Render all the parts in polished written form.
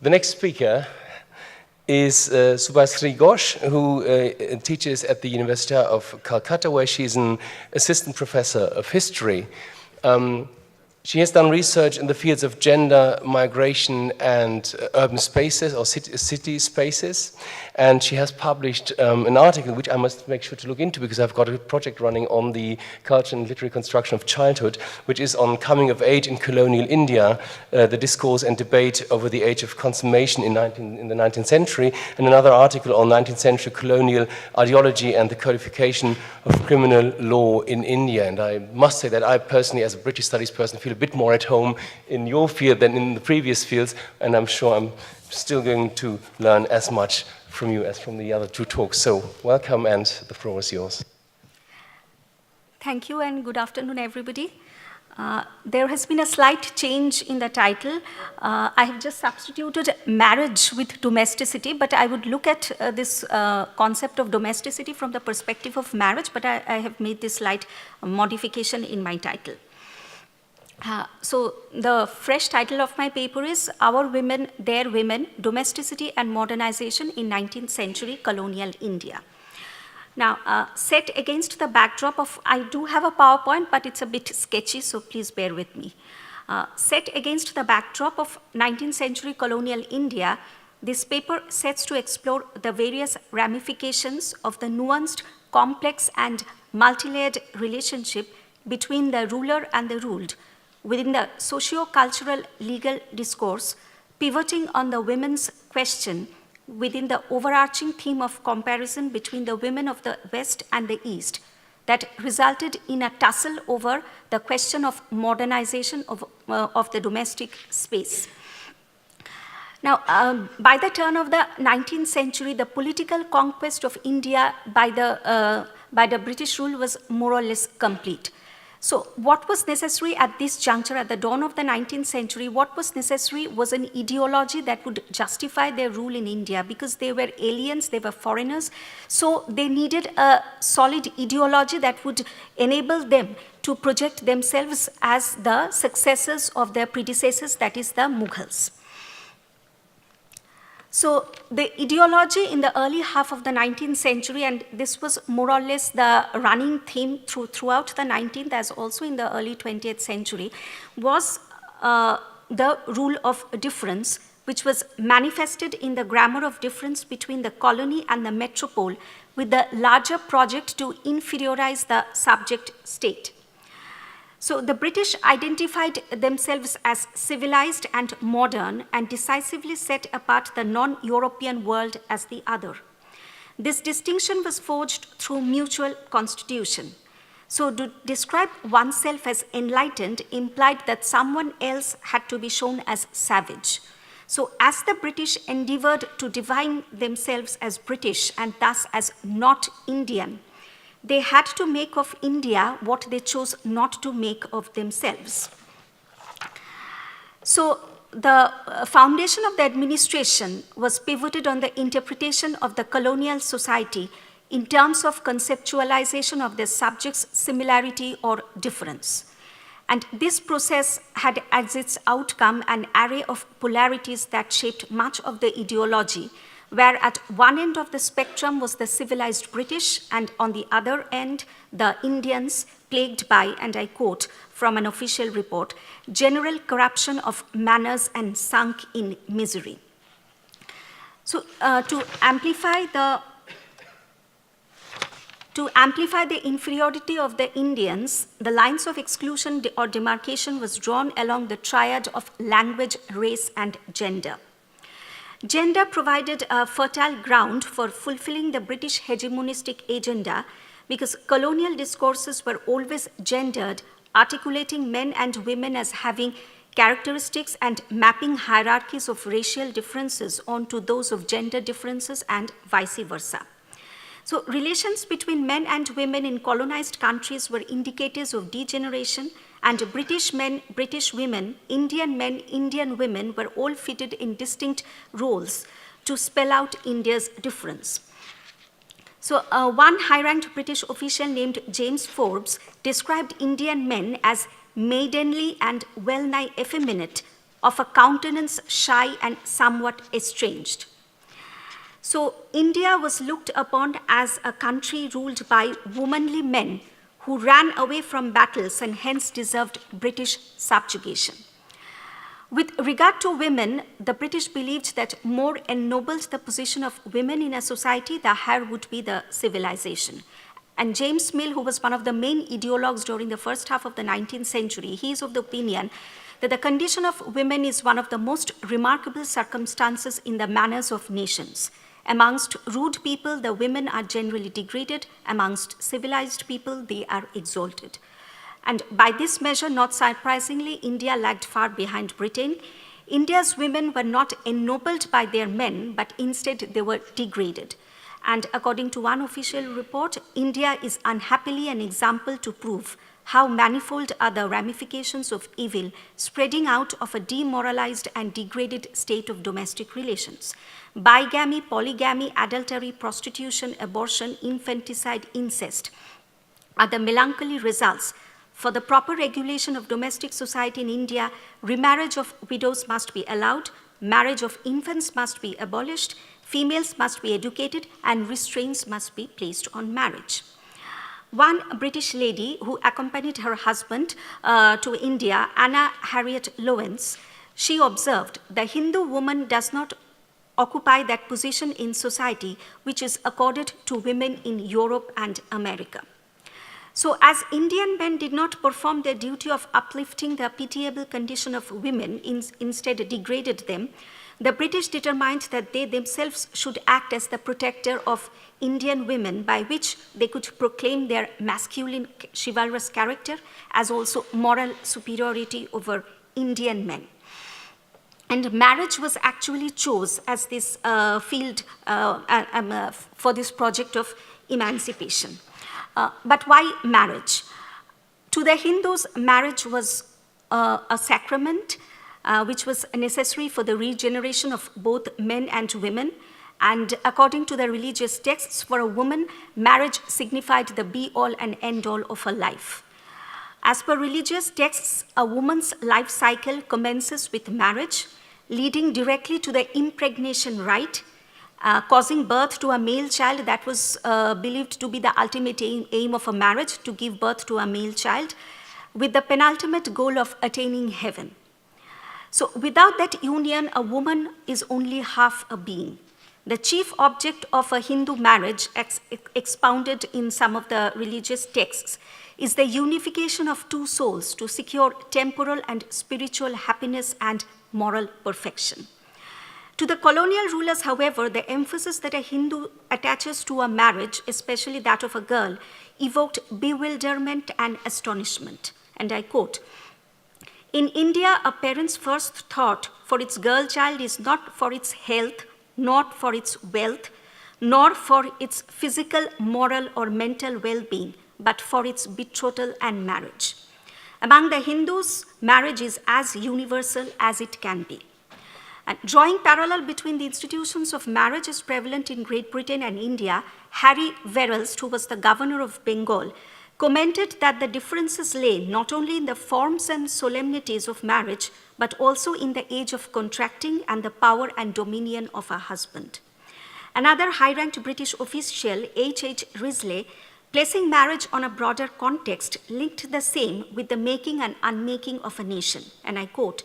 The next speaker is Subhasree Ghosh, who teaches at the University of Calcutta, where she's an assistant professor of history. She has done research in the fields of gender, migration, and urban spaces, or city spaces. And she has published an article, which I must make sure to look into, because I've got a project running on the culture and literary construction of childhood, which is on coming of age in colonial India, the discourse and debate over the age of consummation in the 19th century, and another article on 19th century colonial ideology and the codification of criminal law in India. And I must say that I personally, as a British studies person, feel a bit more at home in your field than in the previous fields, and I'm sure I'm still going to learn as much from you as from the other two talks. So welcome, and the floor is yours. Thank you, and good afternoon, everybody. There has been a slight change in the title. I have just substituted marriage with domesticity, but I would look at this concept of domesticity from the perspective of marriage, but I have made this slight modification in my title. So the fresh title of my paper is Our Women, Their Women, Domesticity and Modernization in 19th Century Colonial India. Now, set against the backdrop of, I do have a PowerPoint, but it's a bit sketchy, so please bear with me. Set against the backdrop of 19th century colonial India, this paper sets to explore the various ramifications of the nuanced, complex, and multi-layered relationship between the ruler and the ruled, within the socio-cultural legal discourse, pivoting on the women's question within the overarching theme of comparison between the women of the West and the East that resulted in a tussle over the question of modernization of the domestic space. Now, by the turn of the 19th century, the political conquest of India by the British rule was more or less complete. So what was necessary at this juncture, at the dawn of the 19th century, what was necessary was an ideology that would justify their rule in India, because they were aliens, they were foreigners, so they needed a solid ideology that would enable them to project themselves as the successors of their predecessors, that is the Mughals. So the ideology in the early half of the 19th century, and this was more or less the running theme throughout the 19th as also in the early 20th century, was the rule of difference, which was manifested in the grammar of difference between the colony and the metropole, with the larger project to inferiorize the subject state. So the British identified themselves as civilized and modern and decisively set apart the non-European world as the other. This distinction was forged through mutual constitution. So to describe oneself as enlightened implied that someone else had to be shown as savage. So as the British endeavored to define themselves as British and thus as not Indian, they had to make of India what they chose not to make of themselves. So the foundation of the administration was pivoted on the interpretation of the colonial society in terms of conceptualization of their subjects' similarity or difference. And this process had as its outcome an array of polarities that shaped much of the ideology, where at one end of the spectrum was the civilized British, and on the other end, the Indians plagued by, and I quote from an official report, general corruption of manners and sunk in misery. So to amplify the inferiority of the Indians, the lines of exclusion or demarcation was drawn along the triad of language, race, and gender. Gender provided a fertile ground for fulfilling the British hegemonistic agenda, because colonial discourses were always gendered, articulating men and women as having characteristics and mapping hierarchies of racial differences onto those of gender differences and vice versa. So relations between men and women in colonized countries were indicators of degeneration, and British men, British women, Indian men, Indian women were all fitted in distinct roles to spell out India's difference. So one high-ranked British official named James Forbes described Indian men as maidenly and well-nigh effeminate, of a countenance shy and somewhat estranged. So India was looked upon as a country ruled by womanly men who ran away from battles and hence deserved British subjugation. With regard to women, the British believed that more ennobled the position of women in a society, the higher would be the civilization. And James Mill, who was one of the main ideologues during the first half of the 19th century, he is of the opinion that the condition of women is one of the most remarkable circumstances in the manners of nations. Amongst rude people, the women are generally degraded. Amongst civilized people, they are exalted. And by this measure, not surprisingly, India lagged far behind Britain. India's women were not ennobled by their men, but instead they were degraded. And according to one official report, India is unhappily an example to prove how manifold are the ramifications of evil spreading out of a demoralized and degraded state of domestic relations. Bigamy, polygamy, adultery, prostitution, abortion, infanticide, incest are the melancholy results. For the proper regulation of domestic society in India, remarriage of widows must be allowed, marriage of infants must be abolished, females must be educated, and restraints must be placed on marriage. One British lady who accompanied her husband to India, Anna Harriet Lawrence, she observed, the Hindu woman does not occupy that position in society which is accorded to women in Europe and America. So as Indian men did not perform their duty of uplifting the pitiable condition of women, instead degraded them, the British determined that they themselves should act as the protector of Indian women, by which they could proclaim their masculine chivalrous character as also moral superiority over Indian men. And marriage was actually chosen as this field for this project of emancipation. But why marriage? To the Hindus, marriage was a sacrament which was necessary for the regeneration of both men and women. And according to the religious texts, for a woman, marriage signified the be-all and end-all of her life. As per religious texts, a woman's life cycle commences with marriage, leading directly to the impregnation rite, causing birth to a male child. That was believed to be the ultimate aim of a marriage, to give birth to a male child, with the penultimate goal of attaining heaven. So without that union, a woman is only half a being. The chief object of a Hindu marriage, expounded in some of the religious texts, is the unification of two souls to secure temporal and spiritual happiness and moral perfection. To the colonial rulers, however, the emphasis that a Hindu attaches to a marriage, especially that of a girl, evoked bewilderment and astonishment. And I quote, "In India, a parent's first thought for its girl child is not for its health, not for its wealth, nor for its physical, moral, or mental well-being, but for its betrothal and marriage. Among the Hindus, marriage is as universal as it can be." And drawing parallel between the institutions of marriage as prevalent in Great Britain and India, Harry Verhulst, who was the governor of Bengal, commented that the differences lay not only in the forms and solemnities of marriage, but also in the age of contracting and the power and dominion of a husband. Another high-ranked British official, H.H. Risley, placing marriage on a broader context, linked the same with the making and unmaking of a nation. And I quote,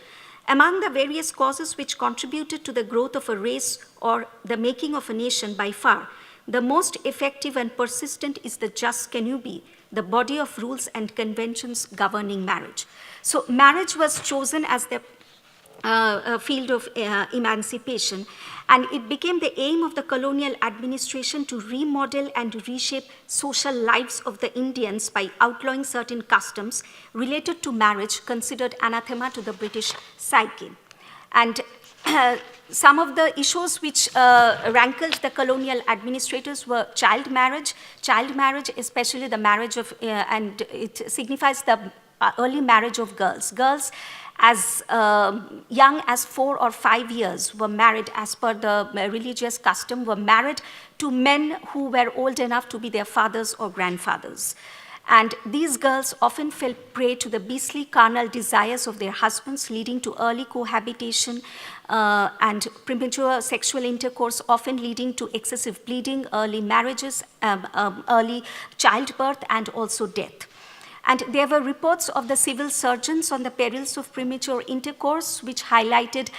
"Among the various causes which contributed to the growth of a race or the making of a nation, by far, the most effective and persistent is the jus connubii, the body of rules and conventions governing marriage." So marriage was chosen as the field of emancipation, and it became the aim of the colonial administration to remodel and reshape social lives of the Indians by outlawing certain customs related to marriage considered anathema to the British psyche. And some of the issues which rankled the colonial administrators were child marriage, especially the marriage of, and it signifies the early marriage of girls. Girls as young as 4 or 5 years were married, as per the religious custom, were married to men who were old enough to be their fathers or grandfathers. And these girls often fell prey to the beastly carnal desires of their husbands, leading to early cohabitation and premature sexual intercourse, often leading to excessive bleeding, early marriages, early childbirth, and also death. And there were reports of the civil surgeons on the perils of premature intercourse, which highlighted,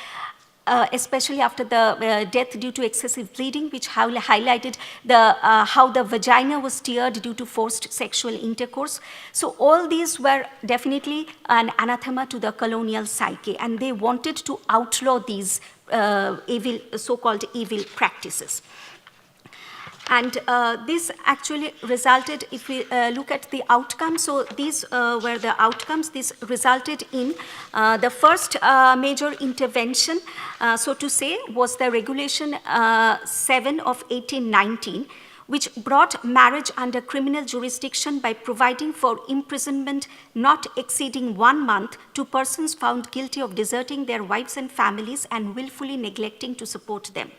especially after the death due to excessive bleeding, which highlighted how the vagina was teared due to forced sexual intercourse. So all these were definitely an anathema to the colonial psyche, and they wanted to outlaw these so-called evil practices. And this actually resulted, if we look at the outcomes, so these were the outcomes. This resulted in the first major intervention, so to say, was the Regulation 7 of 1819, which brought marriage under criminal jurisdiction by providing for imprisonment not exceeding 1 month to persons found guilty of deserting their wives and families and willfully neglecting to support them.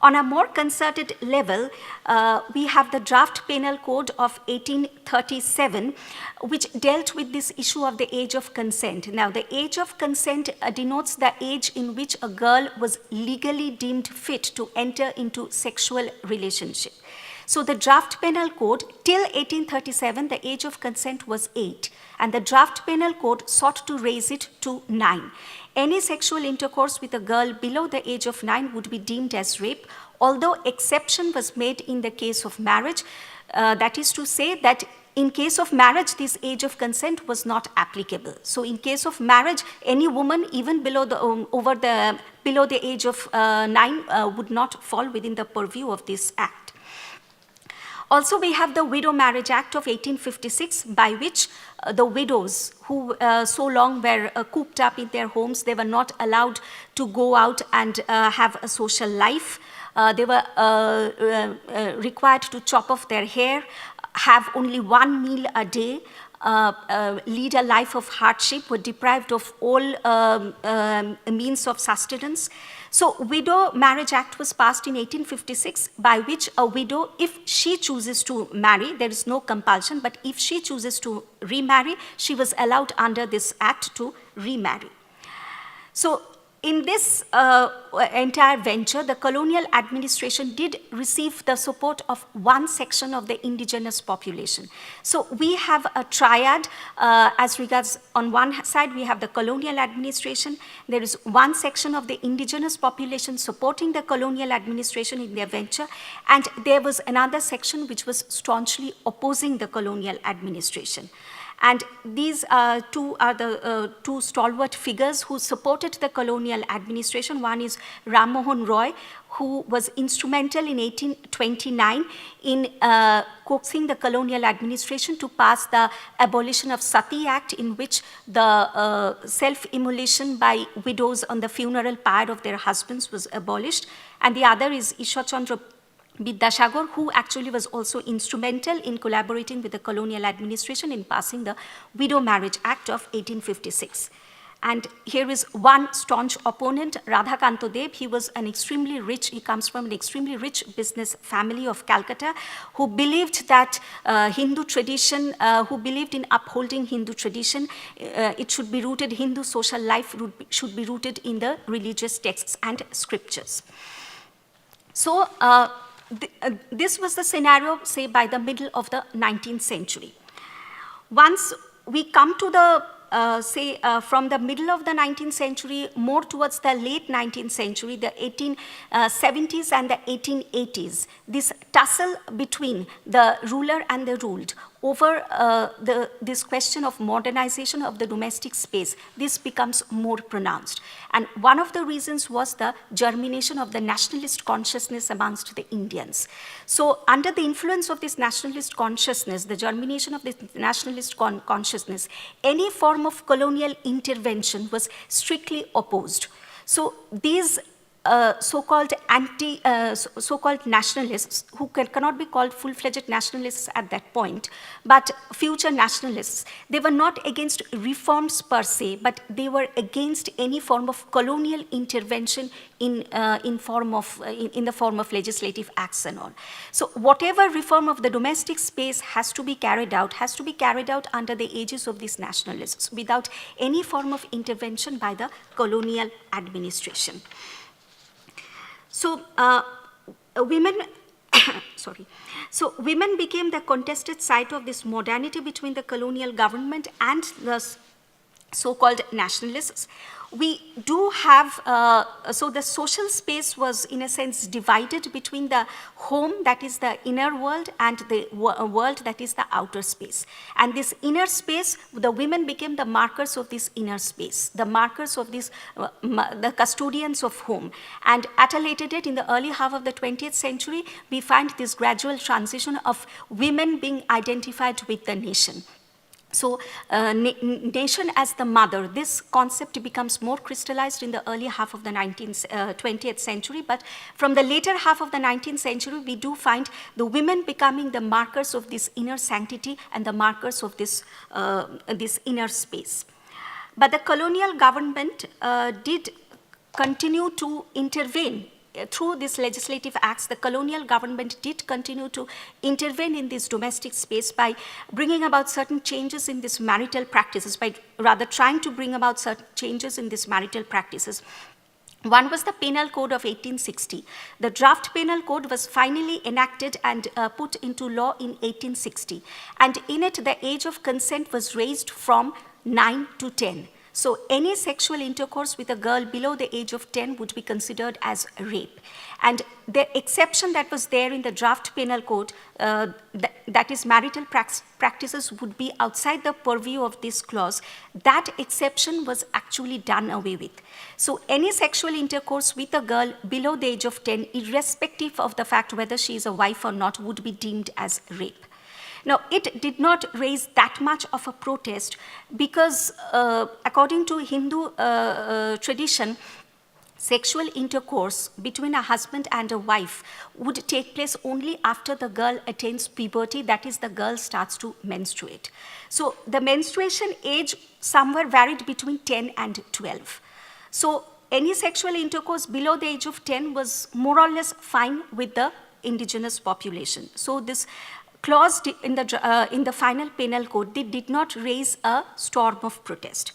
On a more concerted level, we have the Draft Penal Code of 1837, which dealt with this issue of the age of consent. Now, the age of consent denotes the age in which a girl was legally deemed fit to enter into sexual relationship. So the Draft Penal Code, till 1837, the age of consent was 8, and the Draft Penal Code sought to raise it to 9. Any sexual intercourse with a girl below the age of 9 would be deemed as rape, although exception was made in the case of marriage. That is to say that in case of marriage, this age of consent was not applicable. So in case of marriage, any woman even below the age of 9 would not fall within the purview of this act. Also, we have the Widow Marriage Act of 1856, by which the widows who so long were cooped up in their homes, they were not allowed to go out and have a social life. They were required to chop off their hair, have only 1 meal a day, lead a life of hardship, were deprived of all means of sustenance. So Widow Marriage Act was passed in 1856, by which a widow, if she chooses to marry, there is no compulsion, but if she chooses to remarry, she was allowed under this act to remarry. So in this entire venture, the colonial administration did receive the support of one section of the indigenous population. So we have a triad as regards, on one side, we have the colonial administration. There is one section of the indigenous population supporting the colonial administration in their venture, and there was another section which was staunchly opposing the colonial administration. And these two are the two stalwart figures who supported the colonial administration. One is Ram Mohan Roy, who was instrumental in 1829 in coaxing the colonial administration to pass the Abolition of Sati Act, in which the self-immolation by widows on the funeral pyre of their husbands was abolished. And the other is Ishwar Chandra Bidyasagar, who actually was also instrumental in collaborating with the colonial administration in passing the Widow Marriage Act of 1856. And here is one staunch opponent, Radhakanto Deb. He was an extremely rich, he comes from an extremely rich business family of Calcutta, who believed that Hindu tradition, who believed in upholding Hindu tradition. It should be rooted, Hindu social life should be rooted in the religious texts and scriptures. So, this was the scenario, say, by the middle of the 19th century. Once we come to the, from the middle of the 19th century, more towards the late 19th century, the 1870s and the 1880s, this tussle between the ruler and the ruled over this question of modernization of the domestic space, this becomes more pronounced. And one of the reasons was the germination of the nationalist consciousness amongst the Indians. So under the influence of this nationalist consciousness, the germination of this nationalist consciousness, any form of colonial intervention was strictly opposed. So these so-called so-called nationalists, who cannot be called full-fledged nationalists at that point, but future nationalists. They were not against reforms per se, but they were against any form of colonial intervention in the form of legislative acts and all. So whatever reform of the domestic space has to be carried out under the aegis of these nationalists, without any form of intervention by the colonial administration. So women, So women became the contested site of this modernity between the colonial government and the so-called nationalists. We do have, so the social space was in a sense divided between the home, that is the inner world, and the world, that is the outer space. And this inner space, the women became the markers of this inner space, the markers of this, the custodians of home. And at a later date, in the early half of the 20th century, we find this gradual transition of women being identified with the nation. So nation as the mother, this concept becomes more crystallized in the early half of the 20th century, but from the later half of the 19th century, we do find the women becoming the markers of this inner sanctity and the markers of this, this inner space. But the colonial government did continue to intervene. Through these legislative acts, the colonial government did continue to intervene in this domestic space by bringing about certain changes in these marital practices, by rather trying to bring about certain changes in these marital practices. One was the Penal Code of 1860. The draft Penal Code was finally enacted and put into law in 1860. And in it, the age of consent was raised from 9 to 10. So any sexual intercourse with a girl below the age of 10 would be considered as rape. And the exception that was there in the draft Penal Code, that is marital practices would be outside the purview of this clause, that exception was actually done away with. So any sexual intercourse with a girl below the age of 10, irrespective of the fact whether she is a wife or not, would be deemed as rape. Now, it did not raise that much of a protest because according to Hindu tradition, sexual intercourse between a husband and a wife would take place only after the girl attains puberty, that is, the girl starts to menstruate. So the menstruation age somewhere varied between 10 and 12. So any sexual intercourse below the age of 10 was more or less fine with the indigenous population. So this clause in the final Penal Code, they did not raise a storm of protest.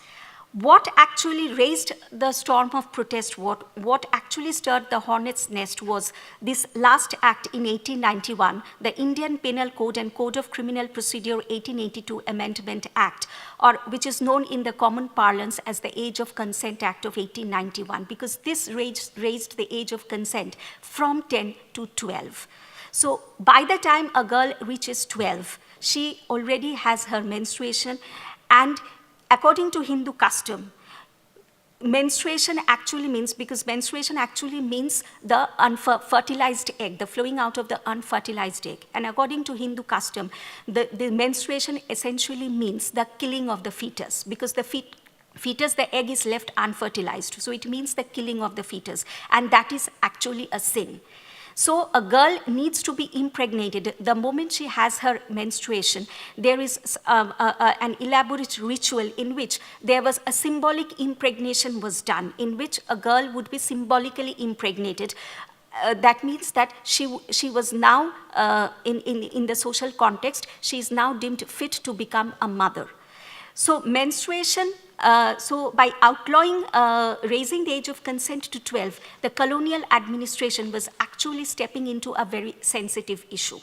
What actually raised the storm of protest, what actually stirred the hornet's nest was this last act in 1891, the Indian Penal Code and Code of Criminal Procedure 1882 Amendment Act, or which is known in the common parlance as the Age of Consent Act of 1891, because this raised the age of consent from 10 to 12. So by the time a girl reaches 12, she already has her menstruation, and according to Hindu custom, menstruation actually means, because menstruation actually means the unfertilized egg, the flowing out of the unfertilized egg. And according to Hindu custom, the menstruation essentially means the killing of the fetus, because the fetus, the egg is left unfertilized. So it means the killing of the fetus, and that is actually a sin. So a girl needs to be impregnated. The moment she has her menstruation, there is an elaborate ritual in which there was a symbolic impregnation was done, in which a girl would be symbolically impregnated. That means that she was now, in the social context, she is now deemed fit to become a mother. So menstruation, so by outlawing raising the age of consent to 12, the colonial administration was actually stepping into a very sensitive issue.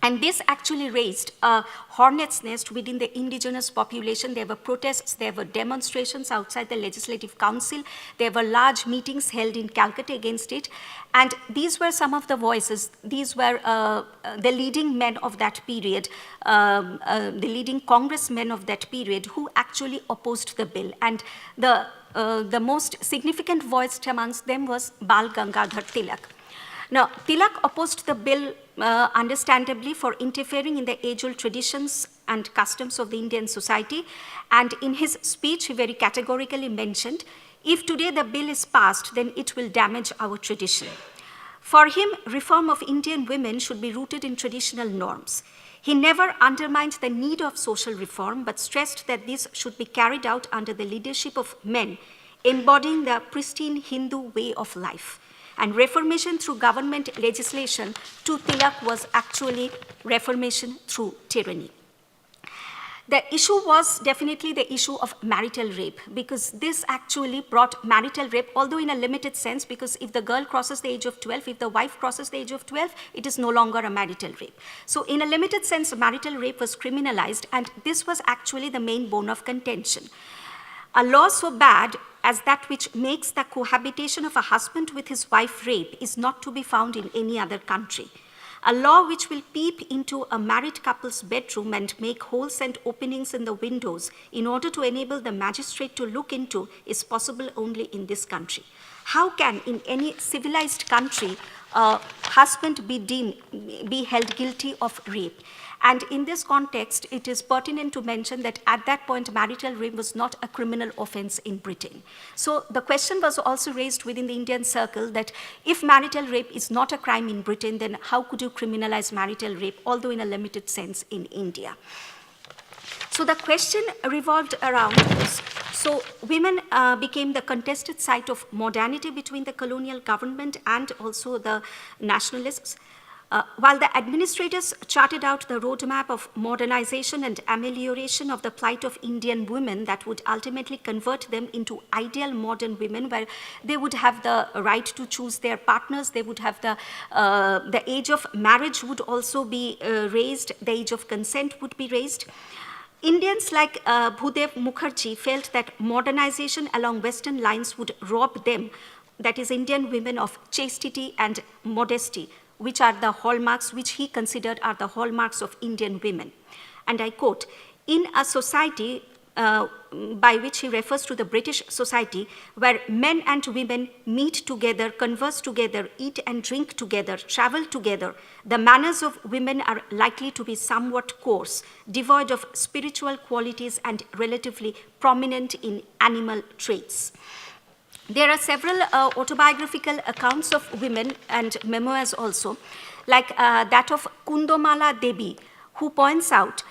And this actually raised a hornet's nest within the indigenous population. There were protests, there were demonstrations outside the Legislative Council, there were large meetings held in Calcutta against it. And these were some of the voices. These were the leading men of that period, the leading congressmen of that period who actually opposed the bill. And the most significant voice amongst them was Bal Gangadhar Tilak. Now, Tilak opposed the bill understandably for interfering in the age-old traditions and customs of the Indian society. And in his speech, he very categorically mentioned, If today the bill is passed, then it will damage our tradition. For him, reform of Indian women should be rooted in traditional norms. He never undermined the need of social reform, but stressed that this should be carried out under the leadership of men, embodying the pristine Hindu way of life. And reformation through government legislation to Tilak was actually reformation through tyranny. The issue was definitely the issue of marital rape, because this actually brought marital rape, although in a limited sense, because if the girl crosses the age of 12, if the wife crosses the age of 12, it is no longer a marital rape. So in a limited sense, marital rape was criminalized, and this was actually the main bone of contention. A law so bad as that which makes the cohabitation of a husband with his wife rape is not to be found in any other country. A law which will peep into a married couple's bedroom and make holes and openings in the windows in order to enable the magistrate to look into is possible only in this country. How can, in any civilized country, a husband be held guilty of rape? And in this context, it is pertinent to mention that at that point, marital rape was not a criminal offense in Britain. So the question was also raised within the Indian circle that if marital rape is not a crime in Britain, then how could you criminalize marital rape, although in a limited sense in India? So the question revolved around this. So women became the contested site of modernity between the colonial government and also the nationalists. While the administrators charted out the roadmap of modernization and amelioration of the plight of Indian women that would ultimately convert them into ideal modern women, where they would have the right to choose their partners, they would have the age of marriage would also be raised, the age of consent would be raised. Indians like Bhudev Mukherjee felt that modernization along Western lines would rob them, that is Indian women, of chastity and modesty, which are the hallmarks, which he considered are the hallmarks of Indian women. And I quote, "In a society," by which he refers to the British society, "where men and women meet together, converse together, eat and drink together, travel together, the manners of women are likely to be somewhat coarse, devoid of spiritual qualities and relatively prominent in animal traits." There are several autobiographical accounts of women and memoirs also, like that of Kundomala Devi, who points out,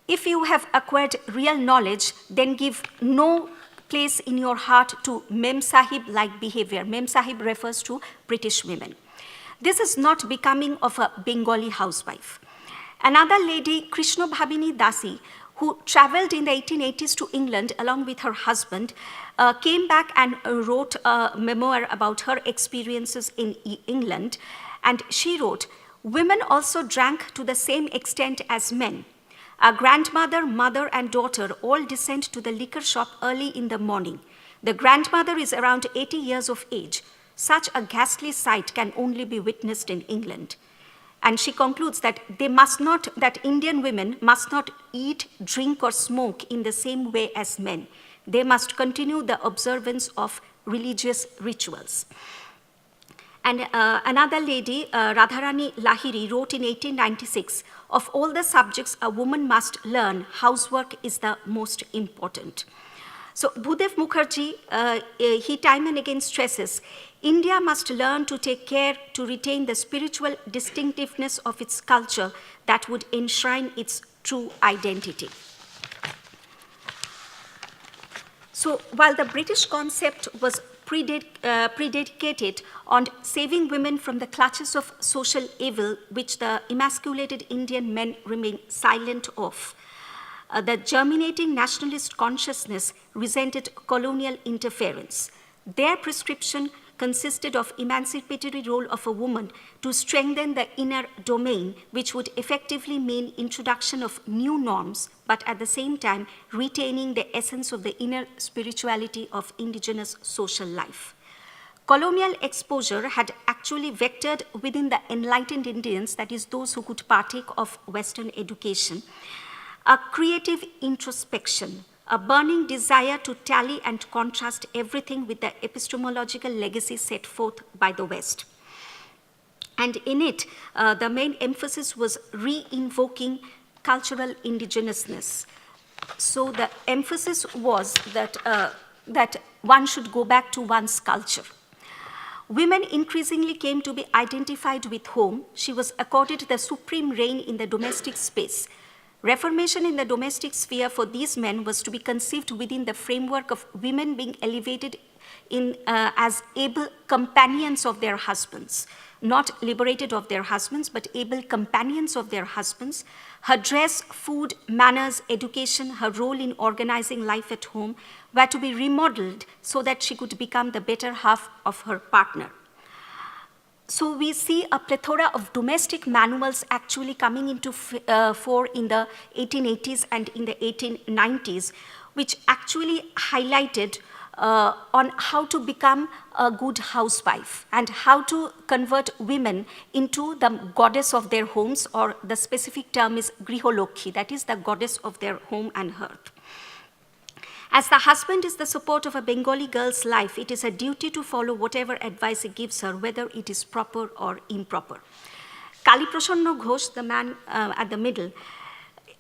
"If you have acquired real knowledge, then give no place in your heart to Mem Sahib-like behavior." Mem Sahib refers to British women. This is not becoming of a Bengali housewife. Another lady, Krishna Bhabini Dasi, who traveled in the 1880s to England along with her husband, came back and wrote a memoir about her experiences in England. And she wrote, "Women also drank to the same extent as men. A grandmother, mother, and daughter all descend to the liquor shop early in the morning. The grandmother is around 80 years of age. Such a ghastly sight can only be witnessed in England." And she concludes that that Indian women must not eat, drink, or smoke in the same way as men. They must continue the observance of religious rituals. And another lady, Radharani Lahiri, wrote in 1896, "Of all the subjects a woman must learn, housework is the most important." So Bhudev Mukherjee, he time and again stresses, "India must learn to take care to retain the spiritual distinctiveness of its culture that would enshrine its true identity." So while the British concept was predicated on saving women from the clutches of social evil, which the emasculated Indian men remain silent of, the germinating nationalist consciousness resented colonial interference. Their prescription consisted of emancipatory role of a woman to strengthen the inner domain, which would effectively mean introduction of new norms, but at the same time retaining the essence of the inner spirituality of indigenous social life. Colonial exposure had actually vectored within the enlightened Indians, that is those who could partake of Western education, a creative introspection, a burning desire to tally and contrast everything with the epistemological legacy set forth by the West. And in it, the main emphasis was re-invoking cultural indigenousness. So the emphasis was that that one should go back to one's culture. Women increasingly came to be identified with home. She was accorded the supreme reign in the domestic space. Reformation in the domestic sphere for these men was to be conceived within the framework of women being elevated as able companions of their husbands, not liberated of their husbands, but able companions of their husbands. Her dress, food, manners, education, her role in organizing life at home were to be remodeled so that she could become the better half of her partner. So we see a plethora of domestic manuals actually coming into fore in the 1880s and in the 1890s, which actually highlighted on how to become a good housewife and how to convert women into the goddess of their homes, or the specific term is Griholokhi, that is the goddess of their home and hearth. As the husband is the support of a Bengali girl's life, it is a duty to follow whatever advice he gives her, whether it is proper or improper. Kaliprasanna Ghosh, the man at the middle,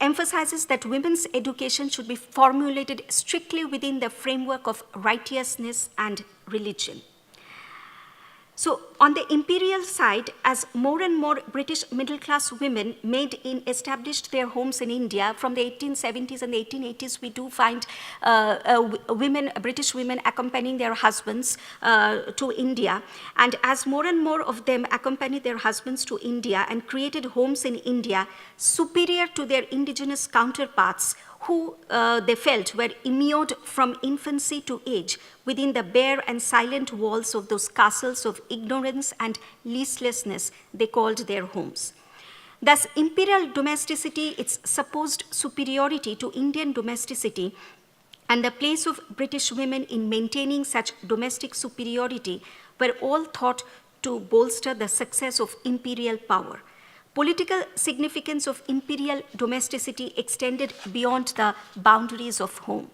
emphasizes that women's education should be formulated strictly within the framework of righteousness and religion. So on the imperial side, as more and more British middle-class women established their homes in India, from the 1870s and the 1880s, we do find British women accompanying their husbands to India. And as more and more of them accompanied their husbands to India and created homes in India superior to their indigenous counterparts, who they felt were immured from infancy to age within the bare and silent walls of those castles of ignorance and listlessness they called their homes. Thus, imperial domesticity, its supposed superiority to Indian domesticity, and the place of British women in maintaining such domestic superiority were all thought to bolster the success of imperial power. Political significance of imperial domesticity extended beyond the boundaries of home.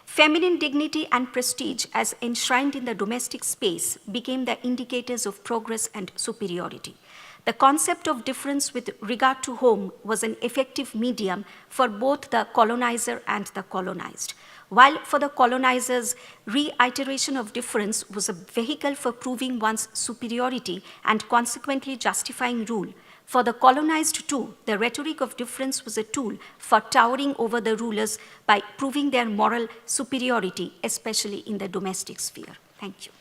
Feminine dignity and prestige, as enshrined in the domestic space, became the indicators of progress and superiority. The concept of difference with regard to home was an effective medium for both the colonizer and the colonized. While for the colonizers, reiteration of difference was a vehicle for proving one's superiority and consequently justifying rule, for the colonized too, the rhetoric of difference was a tool for towering over the rulers by proving their moral superiority, especially in the domestic sphere. Thank you.